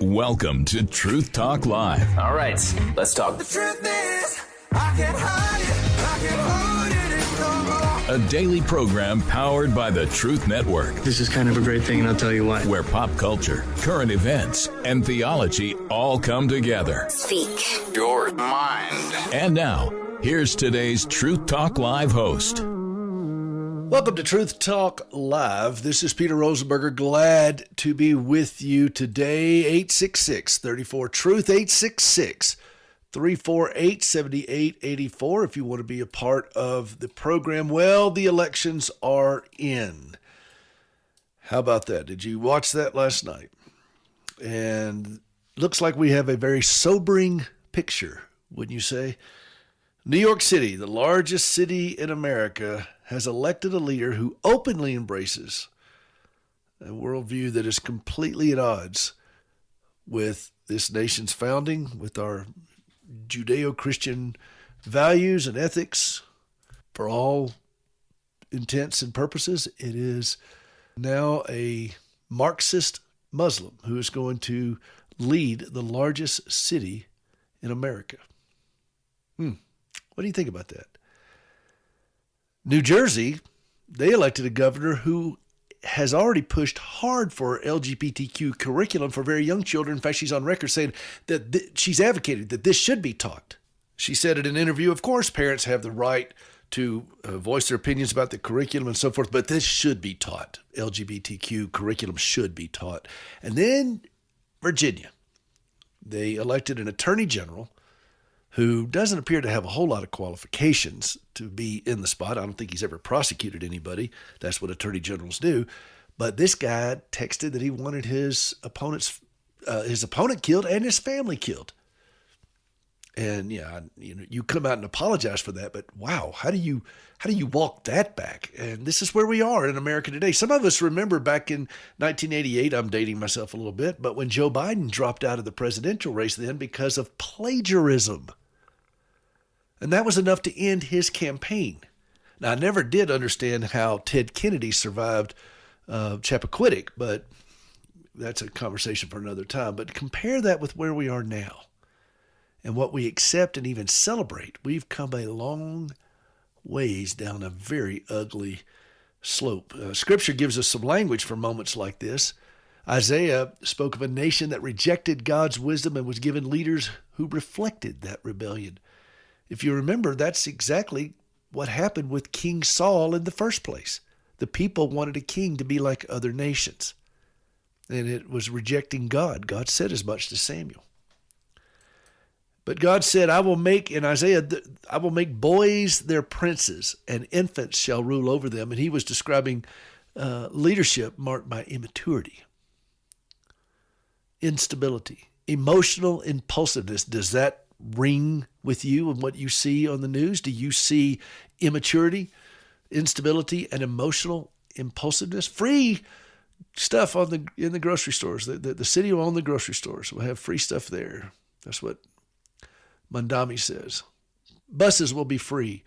Welcome to Truth Talk Live. All right, let's talk. The truth is, I can't hide it, I can't hold it no more. A daily program powered by the Truth Network, This is kind of a great thing, and I'll tell you why. where pop culture, current events, and theology all come together. Speak Your mind. And now, here's today's Truth Talk Live host. Welcome to Truth Talk Live. This is Peter Rosenberger. Glad to be with you today. 866-34-TRUTH, 866-348-7884 if you want to be a part of the program. Well, the elections are in. How about that? Did you watch that last night? And looks like we have a very sobering picture, wouldn't you say? New York City, the largest city in America, has elected a leader who openly embraces a worldview that is completely at odds with this nation's founding, with our Judeo-Christian values and ethics. For all intents and purposes, it is now a Marxist Muslim who is going to lead the largest city in America. What do you think about that? New Jersey, they elected a governor who has already pushed hard for LGBTQ curriculum for very young children. In fact, she's on record saying that she's advocated that this should be taught. She said in an interview, of course, parents have the right to voice their opinions about the curriculum and so forth, but this should be taught. LGBTQ curriculum should be taught. And then Virginia, they elected an attorney general who doesn't appear to have a whole lot of qualifications to be in the spot. I don't think he's ever prosecuted anybody. That's what attorney generals do. But this guy texted that he wanted his opponent killed and his family killed. And you come out and apologize for that, but wow, how do you walk that back? And this is where we are in America today. Some of us remember back in 1988, I'm dating myself a little bit, but when Joe Biden dropped out of the presidential race then because of plagiarism. And that was enough to end his campaign. Now, I never did understand how Ted Kennedy survived Chappaquiddick, but that's a conversation for another time. But compare that with where we are now and what we accept and even celebrate. We've come a long ways down a very ugly slope. Scripture gives us some language for moments like this. Isaiah spoke of a nation that rejected God's wisdom and was given leaders who reflected that rebellion. If you remember, that's exactly what happened with King Saul in the first place. The people wanted a king to be like other nations, and it was rejecting God. God said as much to Samuel. But God said, I will make boys their princes, and infants shall rule over them. And he was describing leadership marked by immaturity, instability, emotional impulsiveness. Does that ring with you and what you see on the news? Do you see immaturity, instability, and emotional impulsiveness? Free stuff in the grocery stores. The city will own the grocery stores. We'll have free stuff there. That's what Mandami says. Buses will be free. Do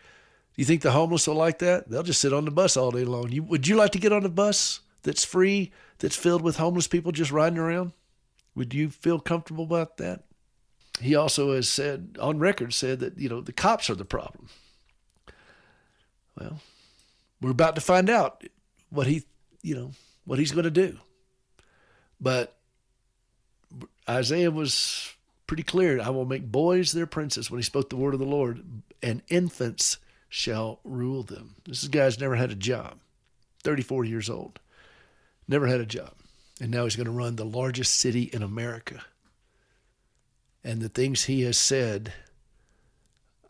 you think the homeless will like that? They'll just sit on the bus all day long. Would you like to get on a bus that's free, that's filled with homeless people just riding around? Would you feel comfortable about that? He also has said, on record, that, the cops are the problem. Well, we're about to find out what he's going to do. But Isaiah was pretty clear. I will make boys their princes when he spoke the word of the Lord, and infants shall rule them. This guy's never had a job, 34 years old, never had a job. And now he's going to run the largest city in America. And the things he has said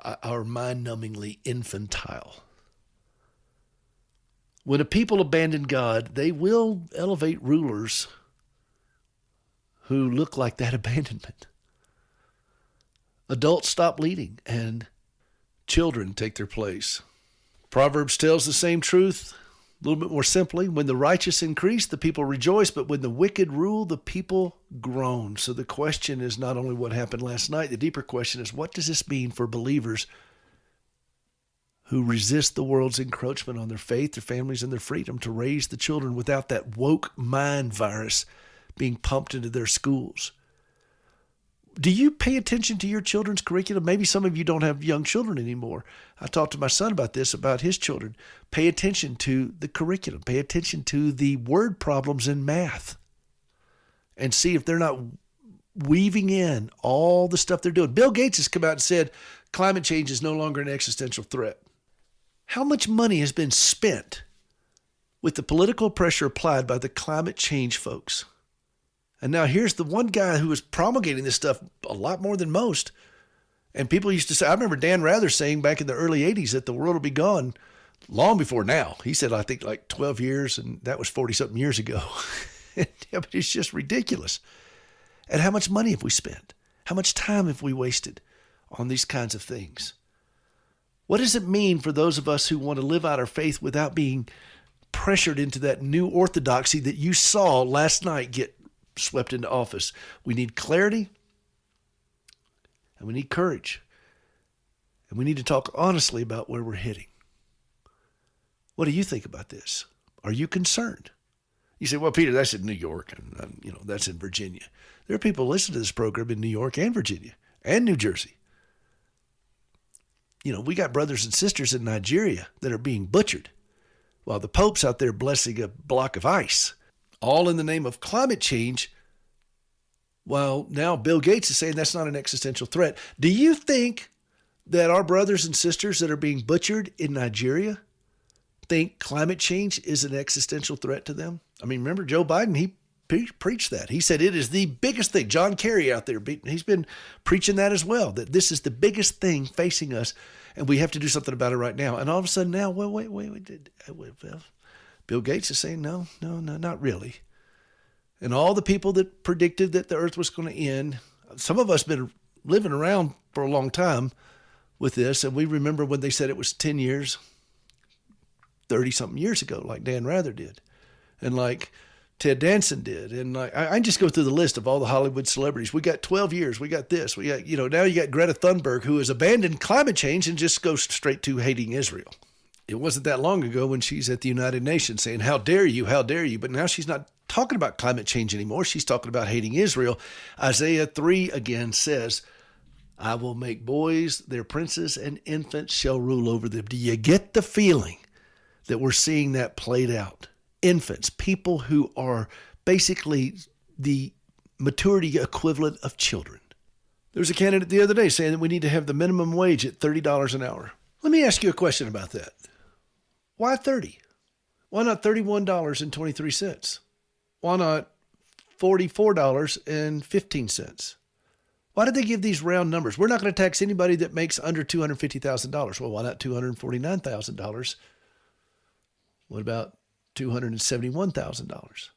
are mind-numbingly infantile. When a people abandon God, they will elevate rulers who look like that abandonment. Adults stop leading and children take their place. Proverbs tells the same truth a little bit more simply. When the righteous increase, the people rejoice, but when the wicked rule, the people groan. So the question is not only what happened last night, the deeper question is, what does this mean for believers who resist the world's encroachment on their faith, their families, and their freedom to raise the children without that woke mind virus being pumped into their schools? Do you pay attention to your children's curriculum? Maybe some of you don't have young children anymore. I talked to my son about this, about his children. Pay attention to the curriculum. Pay attention to the word problems in math and see if they're not weaving in all the stuff they're doing. Bill Gates has come out and said climate change is no longer an existential threat. How much money has been spent with the political pressure applied by the climate change folks? And now here's the one guy who was promulgating this stuff a lot more than most. And people used to say, I remember Dan Rather saying back in the early 80s that the world will be gone long before now. He said, I think like 12 years, and that was 40-something years ago. Yeah, but it's just ridiculous. And how much money have we spent? How much time have we wasted on these kinds of things? What does it mean for those of us who want to live out our faith without being pressured into that new orthodoxy that you saw last night get swept into office? We need clarity, and we need courage, and we need to talk honestly about where we're heading. What do you think about this? Are you concerned? You say, well, Peter, that's in New York, and that's in Virginia. There are people listening to this program in New York and Virginia and New Jersey. We got brothers and sisters in Nigeria that are being butchered while the Pope's out there blessing a block of ice, all in the name of climate change. Well, now Bill Gates is saying that's not an existential threat. Do you think that our brothers and sisters that are being butchered in Nigeria think climate change is an existential threat to them? I mean, remember Joe Biden, he preached that. He said it is the biggest thing. John Kerry out there, he's been preaching that as well, that this is the biggest thing facing us, and we have to do something about it right now. And all of a sudden now, wait. Bill Gates is saying, no, not really. And all the people that predicted that the earth was going to end, some of us have been living around for a long time with this, and we remember when they said it was 10 years, 30-something years ago, like Dan Rather did, and like Ted Danson did. And like I just go through the list of all the Hollywood celebrities. We got 12 years. We got this. We got, now you got Greta Thunberg, who has abandoned climate change and just goes straight to hating Israel. It wasn't that long ago when she's at the United Nations saying, how dare you, how dare you? But now she's not talking about climate change anymore. She's talking about hating Israel. Isaiah 3 again says, I will make boys their princes and infants shall rule over them. Do you get the feeling that we're seeing that played out? Infants, people who are basically the maturity equivalent of children. There was a candidate the other day saying that we need to have the minimum wage at $30 an hour. Let me ask you a question about that. Why 30? Why not $31.23? Why not $44.15? Why did they give these round numbers? We're not going to tax anybody that makes under $250,000. Well, why not $249,000? What about $271,000?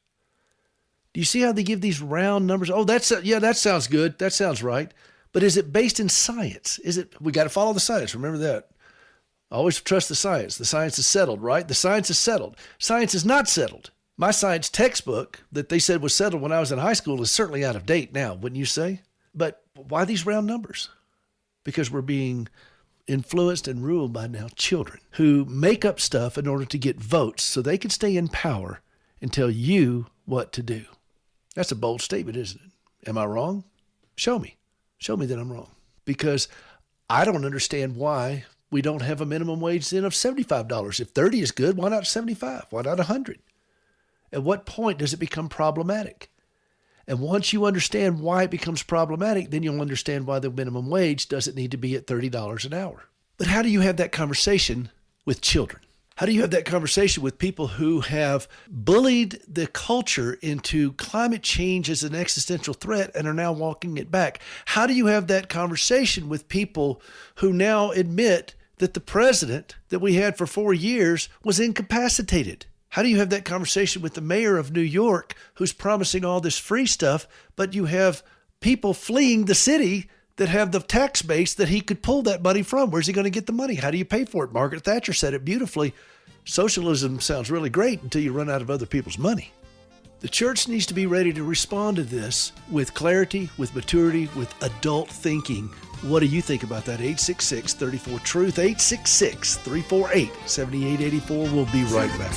Do you see how they give these round numbers? Oh, that sounds good. That sounds right. But is it based in science? We got to follow the science. Remember that. Always trust the science. The science is settled, right? The science is settled. Science is not settled. My science textbook that they said was settled when I was in high school is certainly out of date now, wouldn't you say? But why these round numbers? Because we're being influenced and ruled by now children who make up stuff in order to get votes so they can stay in power and tell you what to do. That's a bold statement, isn't it? Am I wrong? Show me. Show me that I'm wrong. Because I don't understand why we don't have a minimum wage then of $75. If 30 is good, why not 75? Why not 100? At what point does it become problematic? And once you understand why it becomes problematic, then you'll understand why the minimum wage doesn't need to be at $30 an hour. But how do you have that conversation with children? How do you have that conversation with people who have bullied the culture into climate change as an existential threat and are now walking it back? How do you have that conversation with people who now admit that the president that we had for 4 years was incapacitated? How do you have that conversation with the mayor of New York who's promising all this free stuff, but you have people fleeing the city that have the tax base that he could pull that money from? Where's he going to get the money? How do you pay for it? Margaret Thatcher said it beautifully. Socialism sounds really great until you run out of other people's money. The church needs to be ready to respond to this with clarity, with maturity, with adult thinking. What do you think about that? 866-34-TRUTH, 866-348-7884. We'll be right back.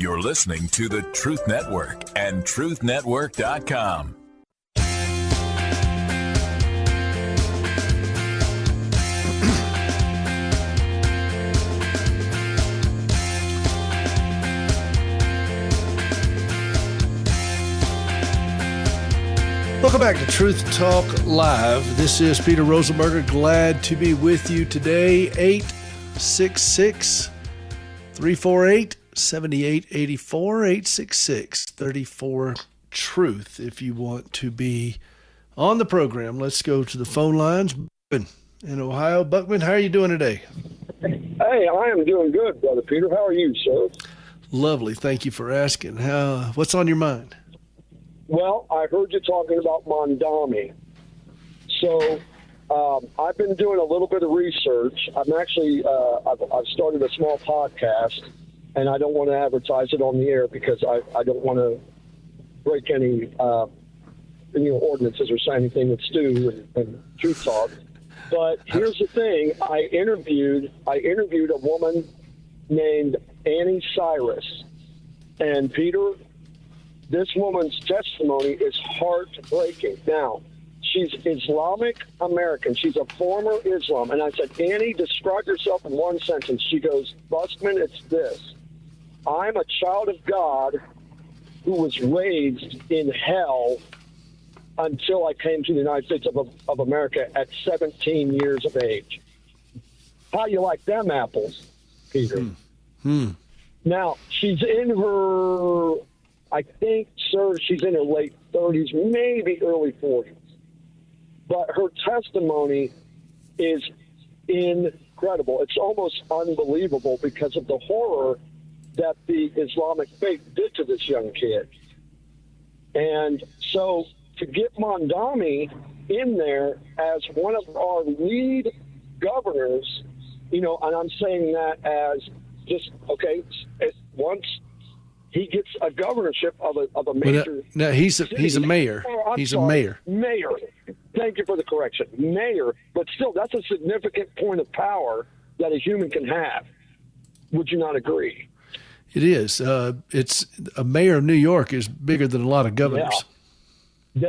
You're listening to the Truth Network and truthnetwork.com. Welcome back to Truth Talk Live. This is Peter Rosenberger. Glad to be with you today. 866-348-7884. 866-34-TRUTH. If you want to be on the program, let's go to the phone lines. In Ohio. Buckman, how are you doing today? Hey, I am doing good, Brother Peter. How are you, sir? Lovely. Thank you for asking. What's on your mind? Well, I heard you talking about Mondami. So I've been doing a little bit of research. I'm actually, I've started a small podcast, and I don't want to advertise it on the air because I don't want to break any ordinances or say anything with Stu and Truth Talk. But here's the thing. I interviewed a woman named Annie Cyrus. And Peter, this woman's testimony is heartbreaking. Now, she's Islamic American. She's a former Islam. And I said, Annie, describe yourself in one sentence. She goes, Busman, it's this. I'm a child of God who was raised in hell until I came to the United States of America at 17 years of age. How you like them apples, Peter? Now, she's in her... I think, sir, she's in her late 30s, maybe early 40s. But her testimony is incredible. It's almost unbelievable because of the horror that the Islamic faith did to this young kid. And so to get Mondami in there as one of our lead governors, and I'm saying that as just, okay, once he gets a governorship of a major. No, he's a mayor. He's a mayor. Mayor. Thank you for the correction. Mayor, but still, that's a significant point of power that a human can have. Would you not agree? It is. It's a mayor of New York is bigger than a lot of governors. Yeah.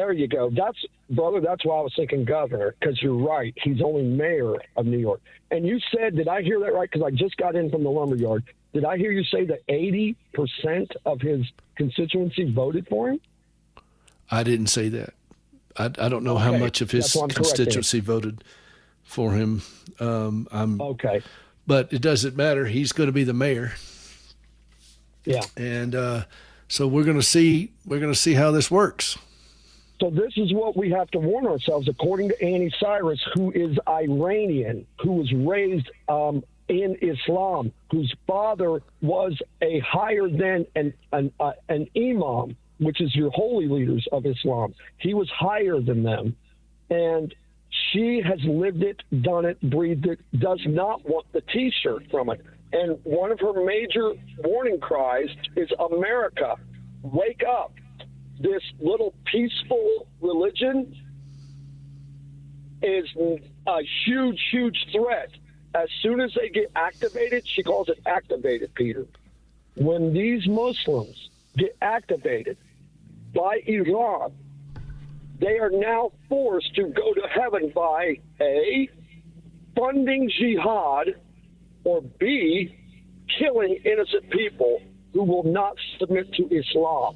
There you go. That's why I was thinking governor, because you're right. He's only mayor of New York. And you said, did I hear that right? Because I just got in from the lumberyard. Did I hear you say that 80% of his constituency voted for him? I didn't say that. I don't know how much of his constituency voted for him. Okay. But it doesn't matter. He's going to be the mayor. Yeah. And so we're going to see how this works. So this is what we have to warn ourselves, according to Annie Cyrus, who is Iranian, who was raised in Islam, whose father was a higher than an imam, which is your holy leaders of Islam. He was higher than them. And she has lived it, done it, breathed it, does not want the T-shirt from it. And one of her major warning cries is, America, wake up. This little peaceful religion is a huge, huge threat. As soon as they get activated, she calls it activated, Peter. When these Muslims get activated by Iran, they are now forced to go to heaven by A, funding jihad, or B, killing innocent people who will not submit to Islam.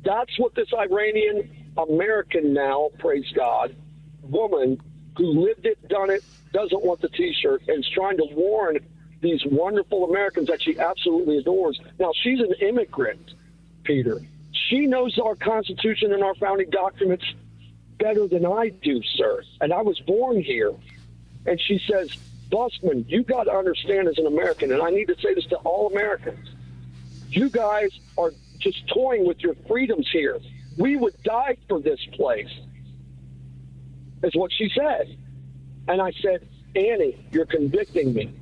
That's what this Iranian American now, praise God, woman who lived it, done it, doesn't want the T-shirt, and is trying to warn these wonderful Americans that she absolutely adores. Now, she's an immigrant, Peter. She knows our Constitution and our founding documents better than I do, sir. And I was born here. And she says, Busman, you got to understand as an American, and I need to say this to all Americans, you guys are just toying with your freedoms here. We would die for this place, is what she said. And I said, Annie, you're convicting me.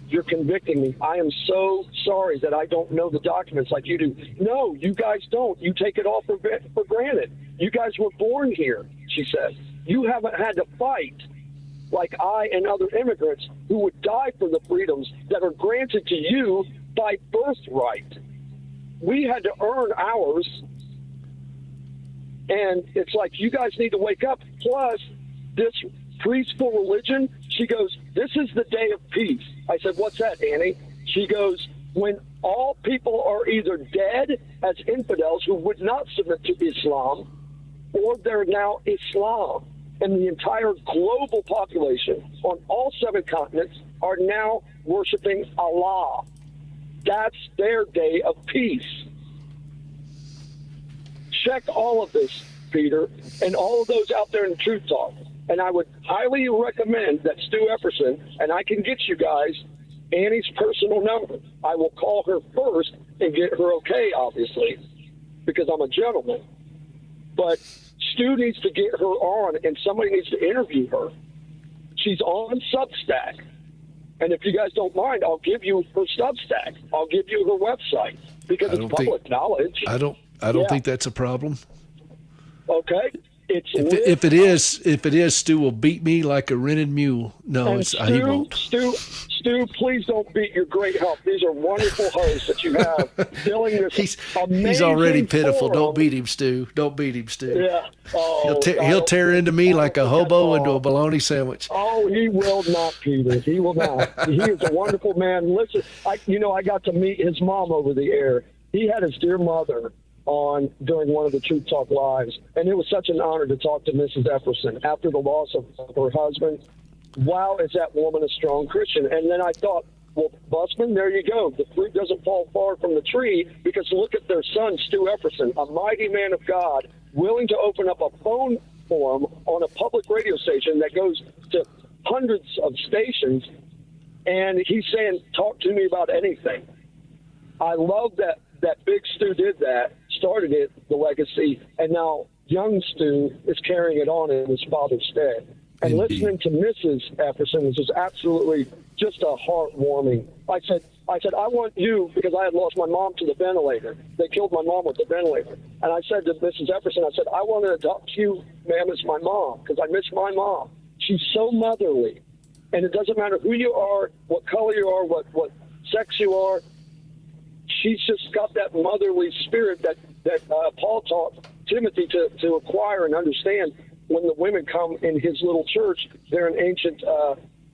You're convicting me. I am so sorry that I don't know the documents like you do. No, you guys don't. You take it all for granted. You guys were born here, she said. You haven't had to fight like I and other immigrants who would die for the freedoms that are granted to you by birthright. We had to earn ours. And it's like, you guys need to wake up. Plus, this peaceful religion, she goes, this is the day of peace. I said, what's that, Annie? She goes, when all people are either dead as infidels who would not submit to Islam, or they're now Islam. And the entire global population on all 7 continents are now worshiping Allah. That's their day of peace. Check all of this, Peter, and all of those out there in Truth Talk. And I would highly recommend that Stu Epperson, and I can get you guys Annie's personal number. I will call her first and get her okay, obviously, because I'm a gentleman. But Stu needs to get her on, and somebody needs to interview her. She's on Substack. And if you guys don't mind, I'll give you her Substack. I'll give you her website, because it's public knowledge. I don't think that's a problem. Okay. If it is, Stu will beat me like a rented mule. No, he won't. Stu, please don't beat your great help. These are wonderful hosts that you have filling this amazing He's already pitiful. forum. Don't beat him, Stu. Don't beat him, Stu. Yeah. Oh, he'll tear into me like a hobo into a bologna sandwich. Oh, he will not, Peter. He will not. He is a wonderful man. Listen, I got to meet his mom over the air. He had his dear mother on during one of the Truth Talk Lives, and it was such an honor to talk to Mrs. Epperson after the loss of her husband. Wow, is that woman a strong Christian? And then I thought, well, Busman, there you go. The fruit doesn't fall far from the tree, because look at their son, Stu Epperson, a mighty man of God, willing to open up a phone forum on a public radio station that goes to hundreds of stations, and he's saying, talk to me about anything. I love that Big Stu did that, started it, the legacy, and now young Stu is carrying it on in his father's stead. And Indeed. Listening to Mrs. Epperson was just absolutely just a heartwarming. I said, I want you, because I had lost my mom to the ventilator. They killed my mom with the ventilator. And I said to Mrs. Epperson, I said, I want to adopt you, ma'am, as my mom, because I miss my mom. She's so motherly. And it doesn't matter who you are, what color you are, what sex you are. She's just got that motherly spirit that Paul taught Timothy to acquire and understand. When the women come in his little church, they're in ancient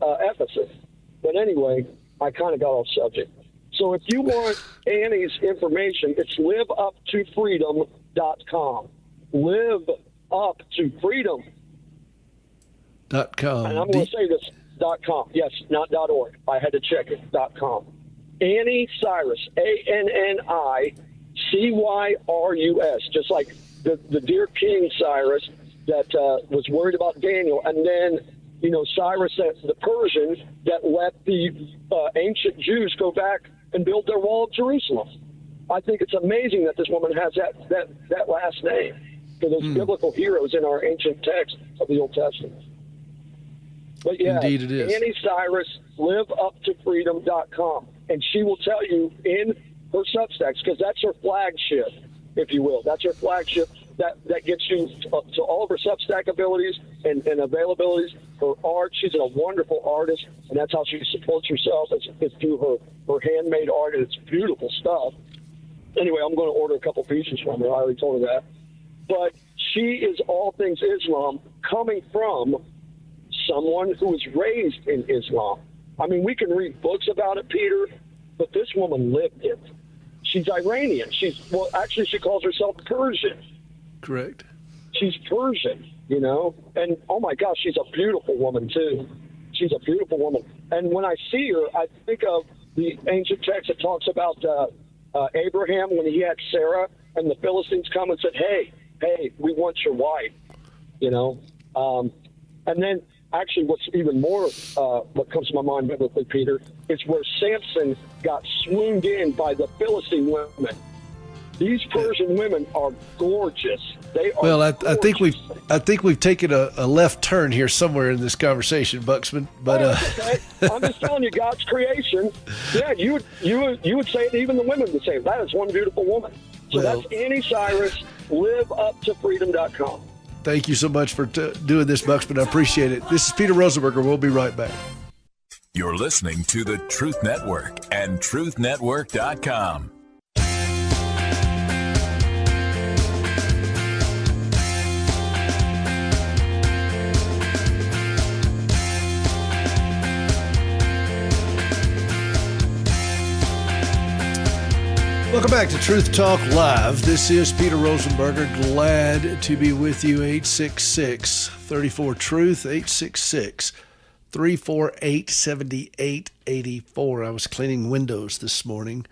Ephesus. But anyway, I kind of got off subject. So if you want Annie's information, it's liveuptofreedom.com. Liveuptofreedom.com. And I'm going to say this, .com. Yes, not .org. I had to check it, .com. Annie Cyrus, ANNICYRUS, just like the dear King Cyrus that was worried about Daniel, and then, Cyrus, the Persian, that let the ancient Jews go back and build their wall of Jerusalem. I think it's amazing that this woman has that last name for those biblical heroes in our ancient text of the Old Testament. But yeah, Indeed it is. Annie Cyrus, liveuptofreedom.com. And she will tell you in her Substacks, because that's her flagship, if you will. That's her flagship that gets you to all of her Substack abilities and availabilities. Her art, she's a wonderful artist, and that's how she supports herself, is through her handmade art, and it's beautiful stuff. Anyway, I'm going to order a couple pieces from her. I already told her that. But she is all things Islam, coming from someone who was raised in Islam. I mean, we can read books about it, Peter, but this woman lived it. She's Iranian. She calls herself Persian. Correct. She's Persian, and oh my gosh, she's a beautiful woman too. She's a beautiful woman. And when I see her, I think of the ancient text that talks about Abraham when he had Sarah, and the Philistines come and said, hey, we want your wife, and then actually, what's even more, what comes to my mind biblically, Peter, is where Samson got swooned in by the Philistine women. These Persian women are gorgeous. They are. Well, I think we've taken a left turn here somewhere in this conversation, Buxman. But okay. I'm just telling you, God's creation. Yeah, you would say it. Even the women would say it. That is one beautiful woman. So that's Annie Cyrus. LiveUpToFreedom.com. Thank you so much for doing this, Buxman. I appreciate it. This is Peter Rosenberger. We'll be right back. You're listening to the Truth Network and truthnetwork.com. Welcome back to Truth Talk Live. This is Peter Rosenberger. Glad to be with you. 866-34-TRUTH, 866-348-7884. I was cleaning windows this morning,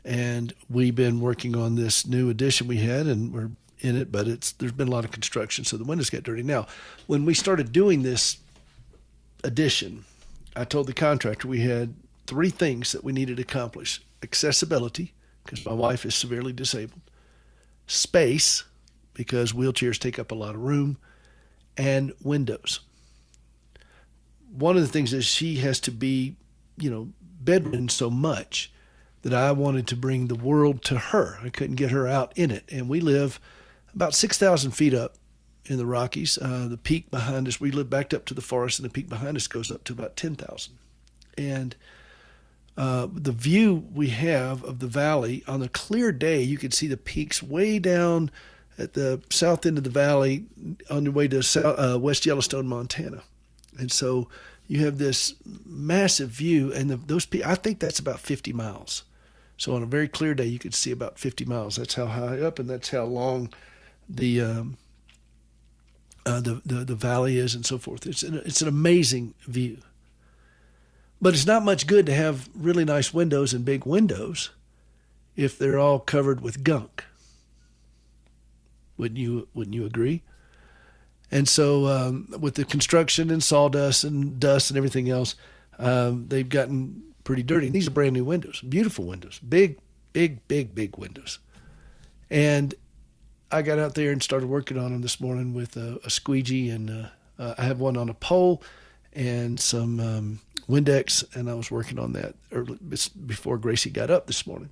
and we've been working on this new addition we had, and we're in it, but there's been a lot of construction, so the windows get dirty. Now, when we started doing this addition, I told the contractor we had 3 things that we needed to accomplish. Accessibility, because my wife is severely disabled. Space, because wheelchairs take up a lot of room. And windows. One of the things is she has to be, bedridden so much that I wanted to bring the world to her. I couldn't get her out in it. And we live about 6,000 feet up in the Rockies. The peak behind us, we live backed up to the forest, and the peak behind us goes up to about 10,000. And the view we have of the valley, on a clear day, you could see the peaks way down at the south end of the valley on your way to West Yellowstone, Montana. And so you have this massive view, and those peaks, I think that's about 50 miles. So on a very clear day, you could see about 50 miles. That's how high up, and that's how long the valley is, and so forth. It's an amazing view. But it's not much good to have really nice windows and big windows if they're all covered with gunk. Wouldn't you agree? And so with the construction and sawdust and dust and everything else, they've gotten pretty dirty. These are brand new windows, beautiful windows, big windows. And I got out there and started working on them this morning with a squeegee, and I have one on a pole and some Windex, and I was working on that before Gracie got up this morning.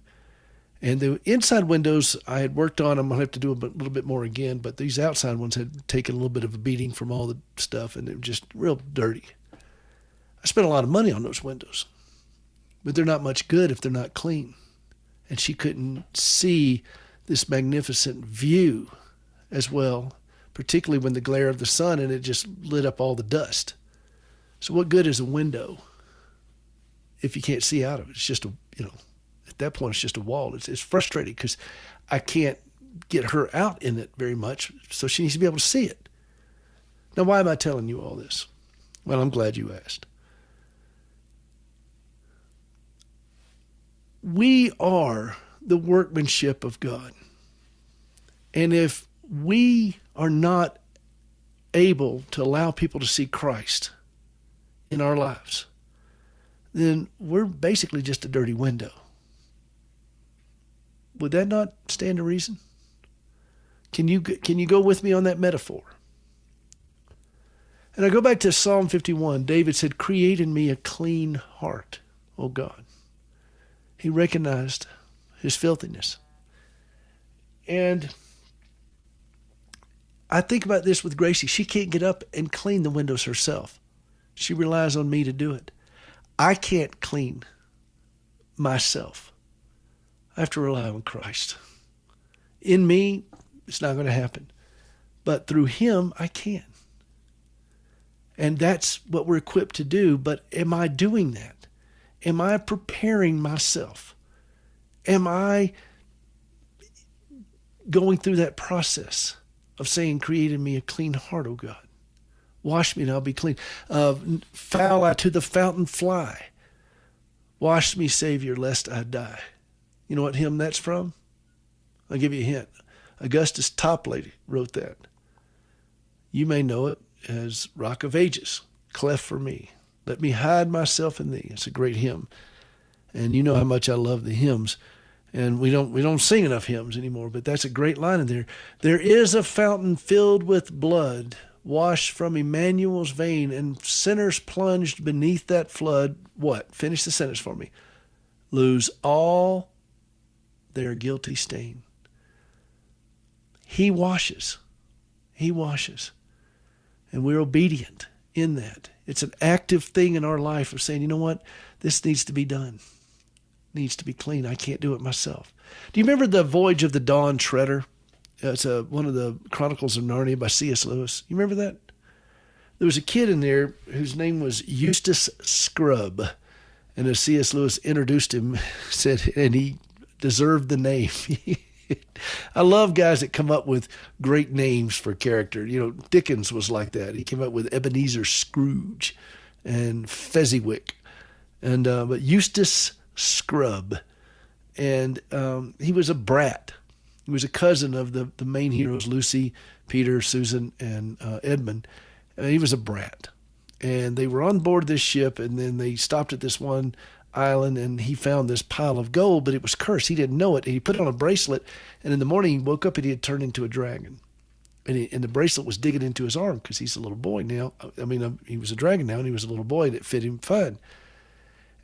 And the inside windows, I had worked on them. I'll have to do a little bit more again, but these outside ones had taken a little bit of a beating from all the stuff, and they were just real dirty. I spent a lot of money on those windows, but they're not much good if they're not clean. And she couldn't see this magnificent view as well, particularly when the glare of the sun, and it just lit up all the dust. So what good is a window if you can't see out of it? It's just at that point, it's just a wall. It's frustrating because I can't get her out in it very much, so she needs to be able to see it. Now, why am I telling you all this? Well, I'm glad you asked. We are the workmanship of God. And if we are not able to allow people to see Christ in our lives, then we're basically just a dirty window. Would that not stand to reason? Can you go with me on that metaphor? And I go back to Psalm 51. David said, "Create in me a clean heart, O God." He recognized his filthiness. And I think about this with Gracie. She can't get up and clean the windows herself. She relies on me to do it. I can't clean myself. I have to rely on Christ. In me, it's not going to happen. But through him, I can. And that's what we're equipped to do. But am I doing that? Am I preparing myself? Am I going through that process of saying, "Create in me a clean heart, O God. Wash me and I'll be clean. Foul I to the fountain fly. Wash me, Savior, lest I die." You know what hymn that's from? I'll give you a hint. Augustus Toplady wrote that. You may know it as Rock of Ages, "Cleft for me. Let me hide myself in thee." It's a great hymn. And you know how much I love the hymns. And we don't sing enough hymns anymore, but that's a great line in there. There is a fountain filled with blood, washed from Emmanuel's vein, and sinners plunged beneath that flood. What? Finish the sentence for me. Lose all their guilty stain. He washes. He washes. And we're obedient. in that. It's an active thing in our life of saying, you know what? This needs to be done. Needs to be clean. I can't do it myself. Do you remember the Voyage of the Dawn Treader? It's one of the Chronicles of Narnia by C.S. Lewis. You remember that? There was a kid in there whose name was Eustace Scrubb. And as C.S. Lewis introduced him, said, and he deserved the name. I love guys that come up with great names for character. You know, Dickens was like that. He came up with Ebenezer Scrooge and Fezziwig. And but Eustace Scrubb. And he was a brat. He was a cousin of the main heroes, Lucy, Peter, Susan, and Edmund. And he was a brat. And they were on board this ship, and then they stopped at this one island, and he found this pile of gold, but it was cursed. He didn't know it. And he put it on a bracelet, and in the morning he woke up and he had turned into a dragon. And the bracelet was digging into his arm because he's a little boy now. He was a dragon now, and he was a little boy, and it fit him fine.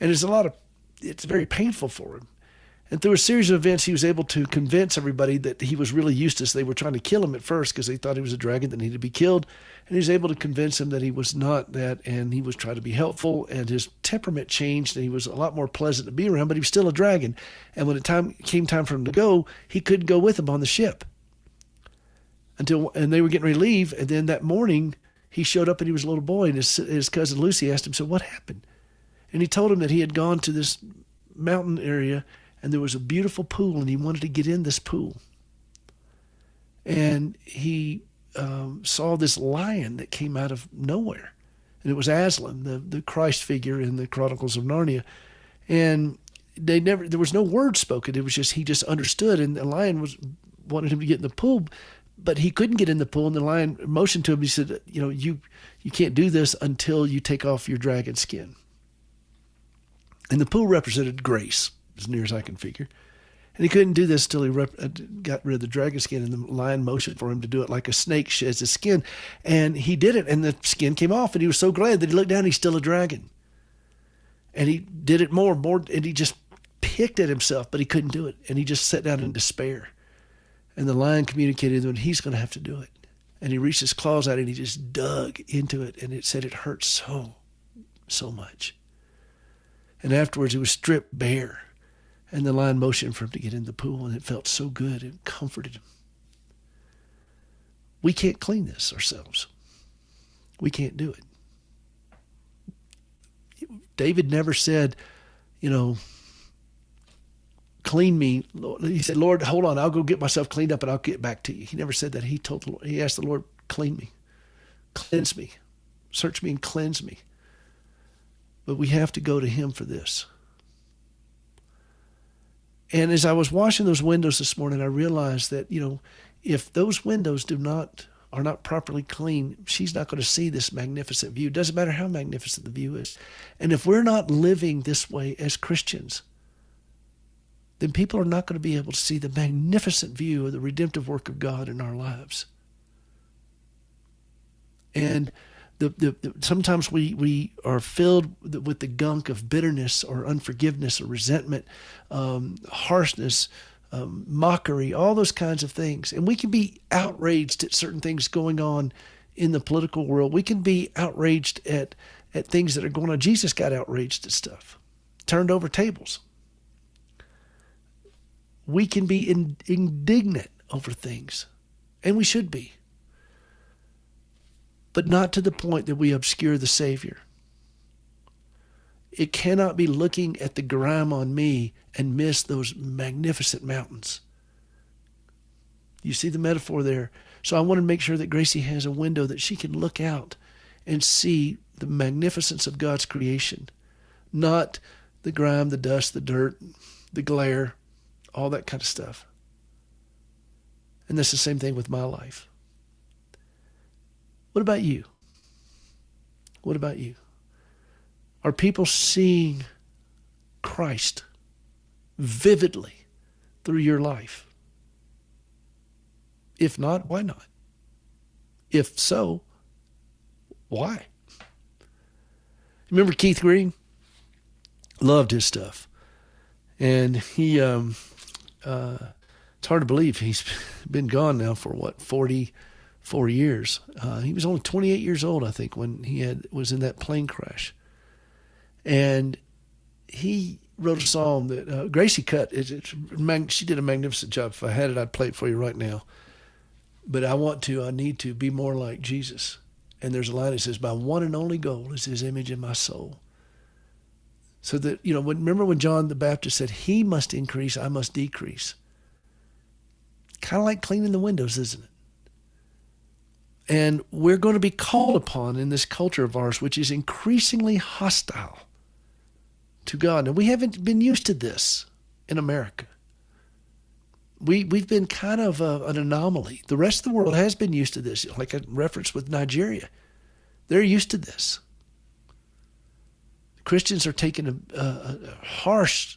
And it's very painful for him. And through a series of events, he was able to convince everybody that he was really Eustace. They were trying to kill him at first because they thought he was a dragon that needed to be killed. And he was able to convince them that he was not that, and he was trying to be helpful, and his temperament changed, and he was a lot more pleasant to be around, but he was still a dragon. And when it came time for him to go, he couldn't go with them on the ship. And they were getting ready to leave, and then that morning, he showed up and he was a little boy, and his cousin Lucy asked him, so what happened? And he told him that he had gone to this mountain area, and there was a beautiful pool, and he wanted to get in this pool. And he saw this lion that came out of nowhere. And it was Aslan, the Christ figure in the Chronicles of Narnia. And there was no word spoken. It was just, he just understood. And the lion wanted him to get in the pool, but he couldn't get in the pool. And the lion motioned to him. He said, you can't do this until you take off your dragon skin. And the pool represented grace, as near as I can figure. And he couldn't do this till he got rid of the dragon skin, and the lion motioned for him to do it like a snake sheds his skin. And he did it, and the skin came off, and he was so glad that he looked down, and he's still a dragon. And he did it more, and he just picked at himself, but he couldn't do it. And he just sat down in despair. And the lion communicated that he's going to have to do it. And he reached his claws out, and he just dug into it, and it said it hurt so much. And afterwards, he was stripped bare. And the lion motioned for him to get in the pool, and it felt so good. It comforted him. We can't clean this ourselves. We can't do it. David never said, clean me. He said, Lord, hold on, I'll go get myself cleaned up and I'll get back to you. He never said that. He asked the Lord, clean me, cleanse me, search me and cleanse me. But we have to go to him for this. And as I was washing those windows this morning, I realized that, if those windows are not properly clean, she's not going to see this magnificent view. It doesn't matter how magnificent the view is. And if we're not living this way as Christians, then people are not going to be able to see the magnificent view of the redemptive work of God in our lives. And sometimes we are filled with the gunk of bitterness or unforgiveness or resentment, harshness, mockery, all those kinds of things. And we can be outraged at certain things going on in the political world. We can be outraged at things that are going on. Jesus got outraged at stuff, turned over tables. We can be indignant over things, and we should be. But not to the point that we obscure the Savior. It cannot be looking at the grime on me and miss those magnificent mountains. You see the metaphor there? So I want to make sure that Gracie has a window that she can look out and see the magnificence of God's creation. Not the grime, the dust, the dirt, the glare, all that kind of stuff. And that's the same thing with my life. What about you? What about you? Are people seeing Christ vividly through your life? If not, why not? If so, why? Remember Keith Green? Loved his stuff. And he, it's hard to believe he's been gone now for 40 4 years. He was only 28 years old, I think, when he was in that plane crash. And he wrote a psalm that Gracie cut. She did a magnificent job. If I had it, I'd play it for you right now. But I need to be more like Jesus. And there's a line that says, my one and only goal is his image in my soul. So that, remember when John the Baptist said, he must increase, I must decrease. Kind of like cleaning the windows, isn't it? And we're going to be called upon in this culture of ours, which is increasingly hostile to God. And we haven't been used to this in America. We've been kind of an anomaly. The rest of the world has been used to this, like I referenced with Nigeria. They're used to this. Christians are taking a harsh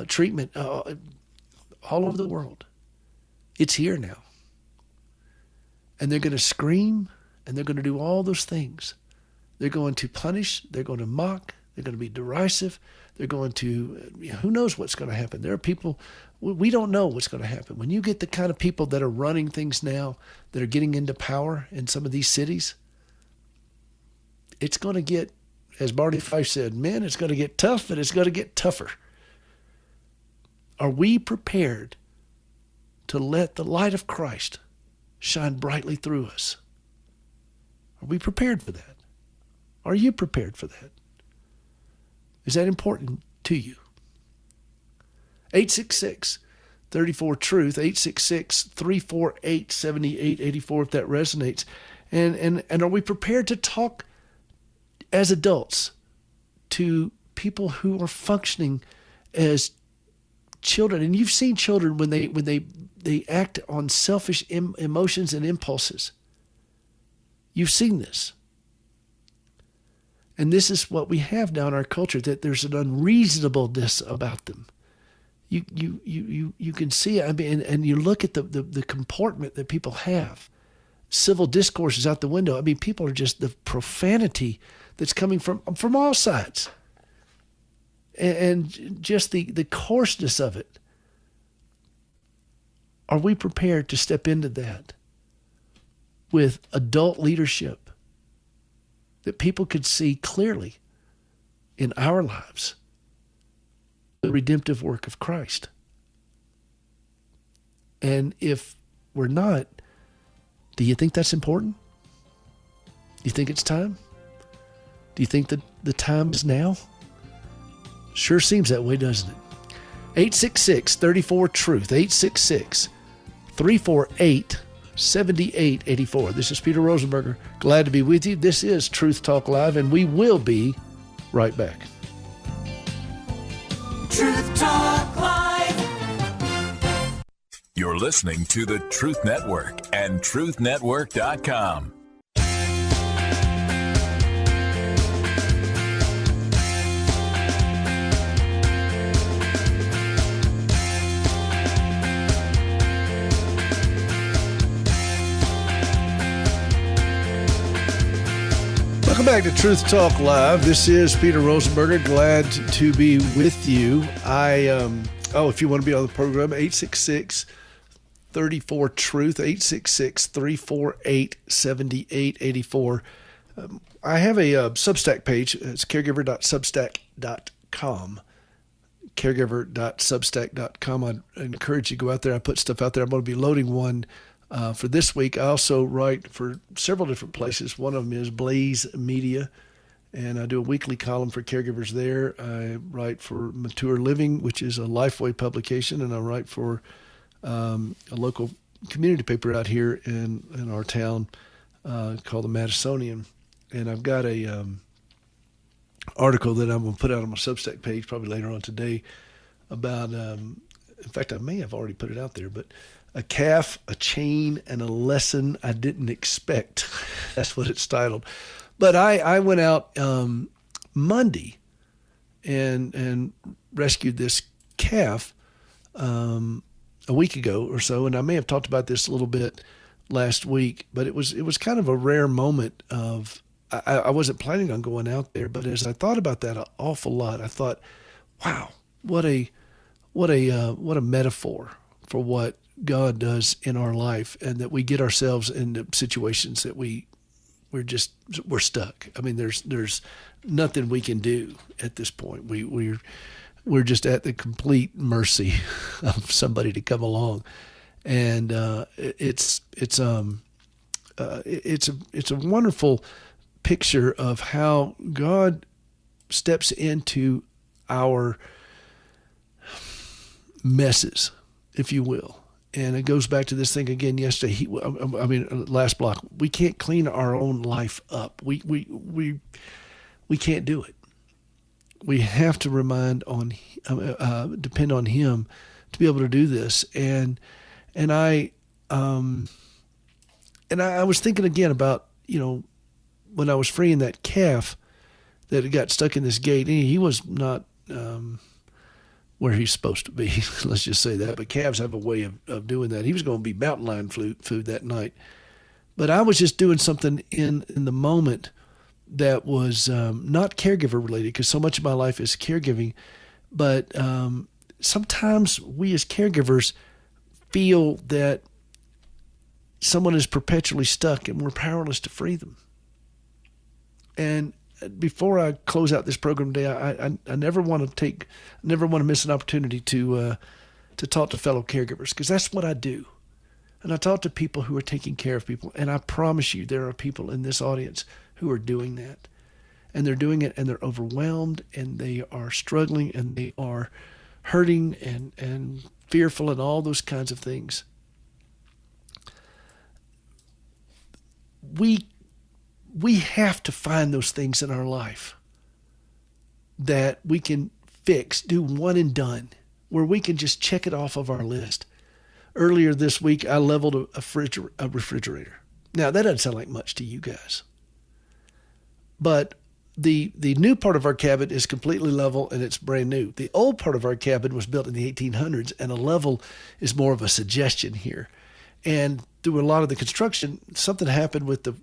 treatment all over the world. It's here now. And they're going to scream, and they're going to do all those things. They're going to punish, they're going to mock, they're going to be derisive, they're going to, who knows what's going to happen. There are people, we don't know what's going to happen. When you get the kind of people that are running things now, that are getting into power in some of these cities, it's going to get, as Barney Fife said, man, it's going to get tough, and it's going to get tougher. Are we prepared to let the light of Christ shine brightly through us? Are we prepared for that? Are you prepared for that? Is that important to you? 866-34-TRUTH, 866-348-7884 if that resonates. And are we prepared to talk as adults to people who are functioning as children? And you've seen children when they act on selfish emotions and impulses. You've seen this. And this is what we have now in our culture, that there's an unreasonableness about them. You can see it. I mean, and you look at the comportment that people have. Civil discourse is out the window. I mean, people are just, the profanity that's coming from all sides. And just the coarseness of it. Are we prepared to step into that with adult leadership that people could see clearly in our lives the redemptive work of Christ? And if we're not, do you think that's important? Do you think it's time? Do you think that the time is now? Sure seems that way, doesn't it? 866-34-TRUTH, 866-348-7884. This is Peter Rosenberger. Glad to be with you. This is Truth Talk Live, and we will be right back. Truth Talk Live. You're listening to the Truth Network and truthnetwork.com. Welcome back to Truth Talk Live. This is Peter Rosenberger. Glad to be with you. If you want to be on the program, 866-34-TRUTH, 866-348-7884. I have a Substack page. It's caregiver.substack.com. Caregiver.substack.com. I encourage you to go out there. I put stuff out there. I'm going to be loading one for this week. I also write for several different places. One of them is Blaze Media, and I do a weekly column for caregivers there. I write for Mature Living, which is a Lifeway publication, and I write for a local community paper out here in our town called the Madisonian. And I've got a article that I'm going to put out on my Substack page probably later on today about, in fact, I may have already put it out there, but a calf, a chain, and a lesson I didn't expect. That's what it's titled. But I went out Monday and rescued this calf a week ago or so, and I may have talked about this a little bit last week, but it was kind of a rare moment of, I wasn't planning on going out there, but as I thought about that an awful lot, I thought, wow, what a metaphor for what God does in our life, and that we get ourselves into situations that we're stuck. I mean, there's nothing we can do at this point. We're just at the complete mercy of somebody to come along, and it's a wonderful picture of how God steps into our messes, if you will. And it goes back to this thing again yesterday. Last block. We can't clean our own life up. We can't do it. We have to depend on Him to be able to do this. And I was thinking again about, when I was freeing that calf that had got stuck in this gate. He was not where he's supposed to be. Let's just say that. But calves have a way of doing that. He was going to be mountain lion food that night. But I was just doing something in the moment that was not caregiver related, because so much of my life is caregiving. But sometimes we as caregivers feel that someone is perpetually stuck and we're powerless to free them. And before I close out this program today, I never want to miss an opportunity to talk to fellow caregivers, because that's what I do. And I talk to people who are taking care of people, and I promise you there are people in this audience who are doing that. And they're doing it, and they're overwhelmed, and they are struggling, and they are hurting and fearful and all those kinds of things. We have to find those things in our life that we can fix, do one and done, where we can just check it off of our list. Earlier this week, I leveled a refrigerator. Now, that doesn't sound like much to you guys. But the new part of our cabin is completely level, and it's brand new. The old part of our cabin was built in the 1800s, and a level is more of a suggestion here. And through a lot of the construction, something happened with the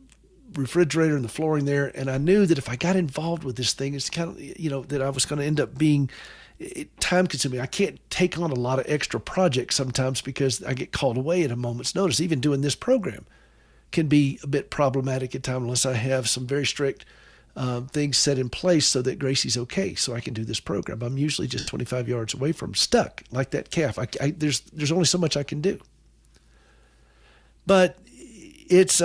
refrigerator and the flooring there, and I knew that if I got involved with this thing, it's kind of, that I was going to end up being time consuming. I can't take on a lot of extra projects sometimes because I get called away at a moment's notice. Even doing this program can be a bit problematic at times unless I have some very strict things set in place so that Gracie's okay, so I can do this program. I'm usually just 25 yards away from stuck like that calf. There's only so much I can do. But it's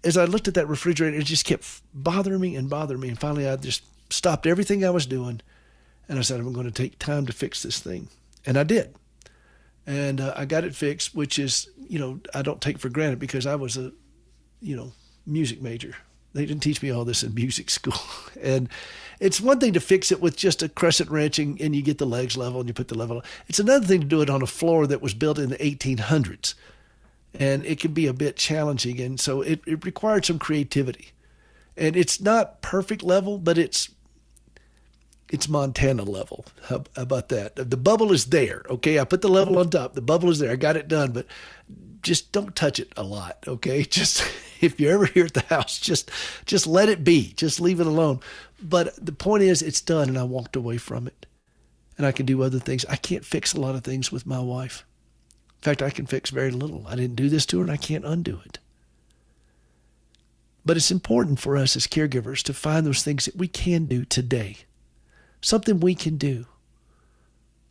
as I looked at that refrigerator, it just kept bothering me. And finally, I just stopped everything I was doing. And I said, I'm going to take time to fix this thing. And I did. And I got it fixed, which is, I don't take for granted, because I was a, music major. They didn't teach me all this in music school. And it's one thing to fix it with just a crescent wrench and you get the legs level and you put the level. It's another thing to do it on a floor that was built in the 1800s. And it can be a bit challenging. And so it required some creativity. And it's not perfect level, but it's Montana level. How about that? The bubble is there, okay? I put the level on top. The bubble is there. I got it done, but just don't touch it a lot, okay? Just if you're ever here at the house, just let it be. Just leave it alone. But the point is, it's done, and I walked away from it. And I can do other things. I can't fix a lot of things with my wife. In fact, I can fix very little. I didn't do this to her, and I can't undo it. But it's important for us as caregivers to find those things that we can do today. Something we can do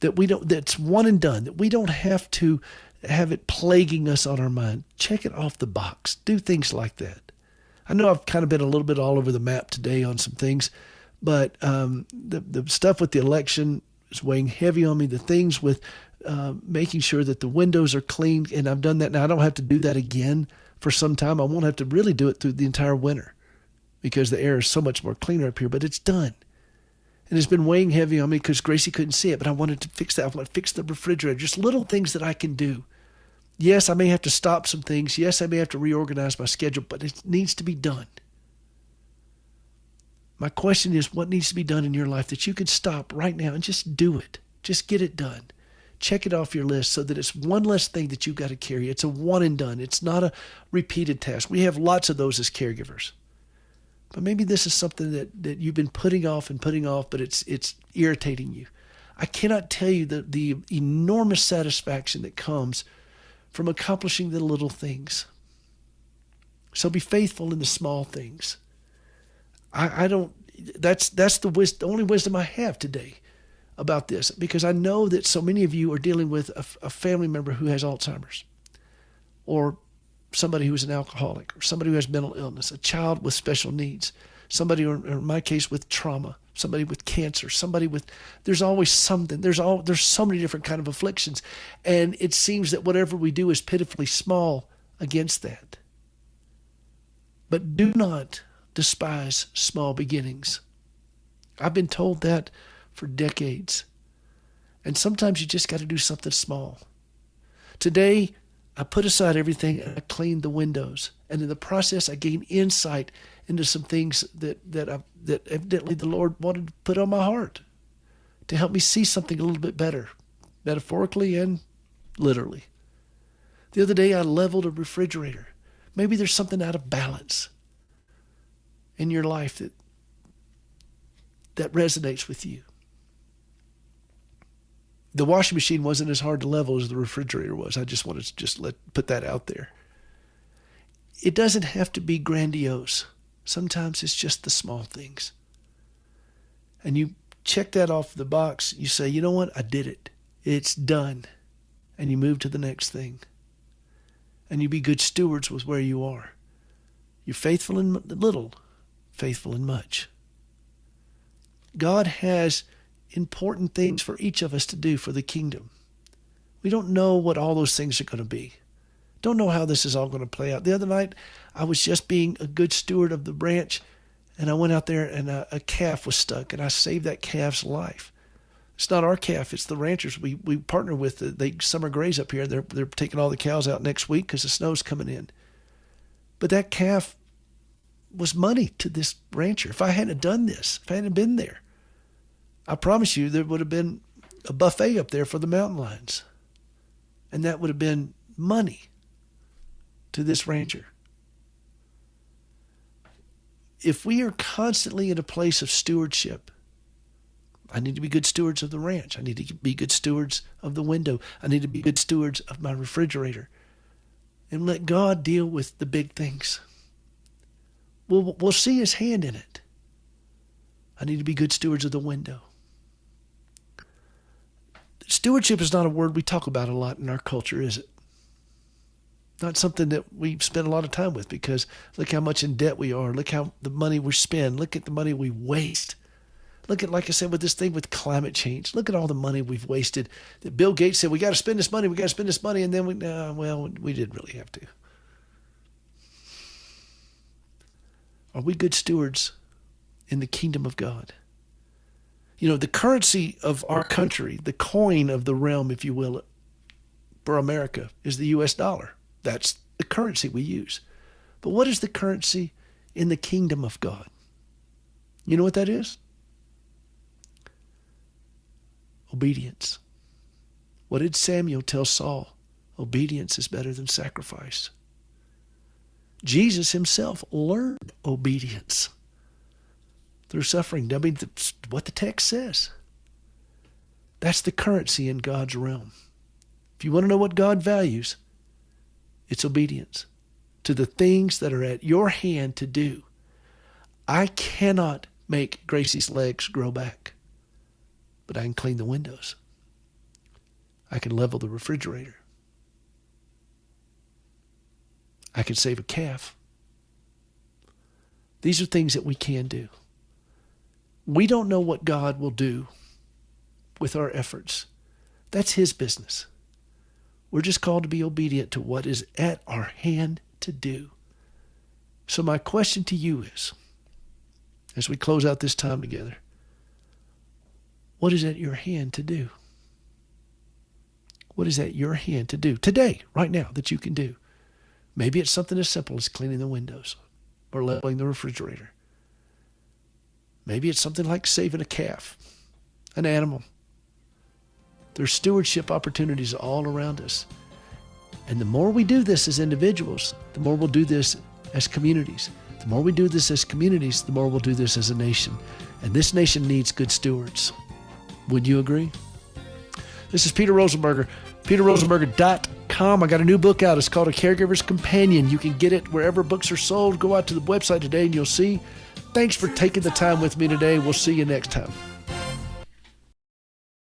that's one and done, that we don't have to have it plaguing us on our mind. Check it off the box. Do things like that. I know I've kind of been a little bit all over the map today on some things, but the stuff with the election is weighing heavy on me. The things with making sure that the windows are cleaned, and I've done that now. I don't have to do that again for some time. I won't have to really do it through the entire winter because the air is so much more cleaner up here, but it's done. And it's been weighing heavy on me because Gracie couldn't see it, but I wanted to fix that. I want to fix the refrigerator, just little things that I can do. Yes, I may have to stop some things. Yes, I may have to reorganize my schedule, but it needs to be done. My question is, what needs to be done in your life that you can stop right now and just do it? Just get it done. Check it off your list so that it's one less thing that you've got to carry. It's a one and done. It's not a repeated task. We have lots of those as caregivers. But maybe this is something that you've been putting off, but it's irritating you. I cannot tell you the enormous satisfaction that comes from accomplishing the little things. So be faithful in the small things. That's the only wisdom I have today about this, because I know that so many of you are dealing with a family member who has Alzheimer's, or somebody who is an alcoholic, or somebody who has mental illness, a child with special needs, somebody, or in my case, with trauma, somebody with cancer, there's always something. There's so many different kind of afflictions. And it seems that whatever we do is pitifully small against that. But do not despise small beginnings. I've been told that for decades. And sometimes you just got to do something small. Today, I put aside everything and I cleaned the windows. And in the process, I gained insight into some things that evidently the Lord wanted to put on my heart to help me see something a little bit better, metaphorically and literally. The other day, I leveled a refrigerator. Maybe there's something out of balance in your life that resonates with you. The washing machine wasn't as hard to level as the refrigerator was. I just wanted to put that out there. It doesn't have to be grandiose. Sometimes it's just the small things. And you check that off the box. You say, you know what? I did it. It's done. And you move to the next thing. And you be good stewards with where you are. You're faithful in little, faithful in much. God has important things for each of us to do for the kingdom. We don't know what all those things are going to be. Don't know how this is all going to play out. The other night, I was just being a good steward of the ranch, and I went out there and a calf was stuck, and I saved that calf's life. It's not our calf, it's the ranchers we partner with. They summer graze up here. They're taking all the cows out next week because the snow's coming in. But that calf was money to this rancher. If I hadn't done this, if I hadn't been there, I promise you there would have been a buffet up there for the mountain lions. And that would have been money to this rancher. If we are constantly in a place of stewardship, I need to be good stewards of the ranch. I need to be good stewards of the window. I need to be good stewards of my refrigerator. And let God deal with the big things. We'll see his hand in it. I need to be good stewards of the window. Stewardship is not a word we talk about a lot in our culture, is it? Not something that we spend a lot of time with, because look how much in debt we are. Look how the money we spend. Look at the money we waste. Look at, like I said, with this thing with climate change. Look at all the money we've wasted. That Bill Gates said, we got to spend this money. And then we didn't really have to. Are we good stewards in the kingdom of God? You know, the currency of our country, the coin of the realm, if you will, for America is the U.S. dollar. That's the currency we use. But what is the currency in the kingdom of God? You know what that is? Obedience. What did Samuel tell Saul? Obedience is better than sacrifice. Jesus himself learned obedience through suffering. I mean, what the text says. That's the currency in God's realm. If you want to know what God values, it's obedience to the things that are at your hand to do. I cannot make Gracie's legs grow back, but I can clean the windows. I can level the refrigerator. I can save a calf. These are things that we can do. We don't know what God will do with our efforts. That's his business. We're just called to be obedient to what is at our hand to do. So my question to you is, as we close out this time together, what is at your hand to do? What is at your hand to do today, right now, that you can do? Maybe it's something as simple as cleaning the windows or leveling the refrigerator. Maybe it's something like saving a calf, an animal. There's stewardship opportunities all around us. And the more we do this as individuals, the more we'll do this as communities. The more we do this as communities, the more we'll do this as a nation. And this nation needs good stewards. Would you agree? This is Peter Rosenberger, peterrosenberger.com. I got a new book out. It's called A Caregiver's Companion. You can get it wherever books are sold. Go out to the website today and you'll see. Thanks for taking the time with me today. We'll see you next time.